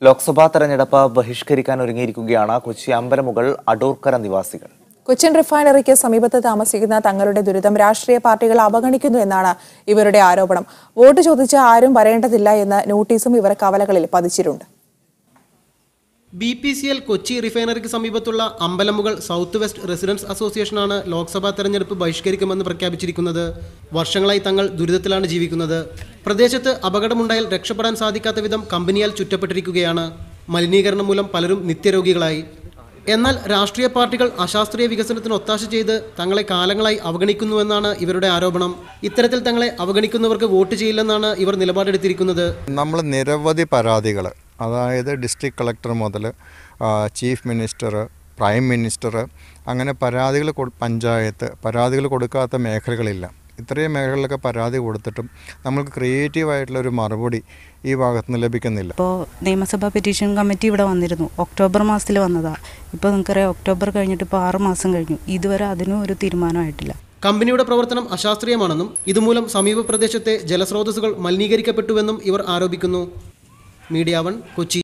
ലോക്സഭാ തെരഞ്ഞെടുപ്പ് ബഹിഷ്കരിക്കാൻ ഒരുങ്ങിയിരിക്കുകയാണ് കൊച്ചി അമ്പലമുകൾ അടൂർക്കര നിവാസികൾ. കൊച്ചിൻ റിഫൈനറിക്ക് സമീപത്ത് താമസിക്കുന്ന തങ്ങളുടെ ദുരിതം രാഷ്ട്രീയ പാർട്ടികൾ അവഗണിക്കുന്നു എന്നാണ് ഇവരുടെ ആരോപണം. വോട്ട് ചോദിച്ച് ആരും വരേണ്ടതില്ല എന്ന നോട്ടീസും ഇവർ കവലകളിൽ പതിച്ചിട്ടുണ്ട്. BPCL കൊച്ചി റിഫൈനറിക്ക് സമീപത്തുള്ള അമ്പലമുകൾ സൗത്ത് വെസ്റ്റ് റെസിഡൻസ് അസോസിയേഷനാണ് ലോക്സഭാ തെരഞ്ഞെടുപ്പ് ബഹിഷ്കരിക്കുമെന്ന് പ്രഖ്യാപിച്ചിരിക്കുന്നത്. വർഷങ്ങളായി തങ്ങൾ ദുരിതത്തിലാണ് ജീവിക്കുന്നത്. പ്രദേശത്ത് അപകടമുണ്ടായാൽ രക്ഷപ്പെടാൻ സാധിക്കാത്ത വിധം കമ്പനിയാൽ ചുറ്റപ്പെട്ടിരിക്കുകയാണ്. മലിനീകരണം മൂലം പലരും നിത്യരോഗികളായി. എന്നാൽ രാഷ്ട്രീയ പാർട്ടികൾ അശാസ്ത്രീയ വികസനത്തിന് ഒത്താശ ചെയ്ത് തങ്ങളെ കാലങ്ങളായി അവഗണിക്കുന്നുവെന്നാണ് ഇവരുടെ ആരോപണം. ഇത്തരത്തിൽ തങ്ങളെ അവഗണിക്കുന്നവർക്ക് വോട്ട് ചെയ്യില്ലെന്നാണ് ഇവർ നിലപാടെടുത്തിരിക്കുന്നത്. നമ്മൾ നിരവധി പരാതികൾ, അതായത് ഡിസ്ട്രിക്ട് കളക്ടർ മുതൽ ചീഫ് മിനിസ്റ്റർ, പ്രൈം മിനിസ്റ്റർ, അങ്ങനെ പഞ്ചായത്ത് പരാതികൾ കൊടുക്കാത്ത മേഖലകളില്ല. ഇത്രയും മേഖലകളിലൊക്കെ പരാതി കൊടുത്തിട്ടും നമ്മൾക്ക് ക്രിയേറ്റീവായിട്ടുള്ളൊരു മറുപടി ഈ ഭാഗത്ത് നിന്ന് ലഭിക്കുന്നില്ല. ഇപ്പോൾ നിയമസഭാ പെറ്റീഷൻ കമ്മിറ്റി ഇവിടെ വന്നിരുന്നു. ഒക്ടോബർ മാസത്തിൽ വന്നതാണ്. ഇപ്പോൾ നിങ്ങൾക്കറിയാം, ഒക്ടോബർ കഴിഞ്ഞിട്ട് ഇപ്പോൾ 6 മാസം കഴിഞ്ഞു. ഇതുവരെ അതിനും ഒരു തീരുമാനമായിട്ടില്ല. കമ്പനിയുടെ പ്രവർത്തനം അശാസ്ത്രീയമാണെന്നും ഇതുമൂലം സമീപ പ്രദേശത്തെ ജലസ്രോതസ്സുകൾ മലിനീകരിക്കപ്പെട്ടുവെന്നും ഇവർ ആരോപിക്കുന്നു. മീഡിയ 1 കൊച്ചി.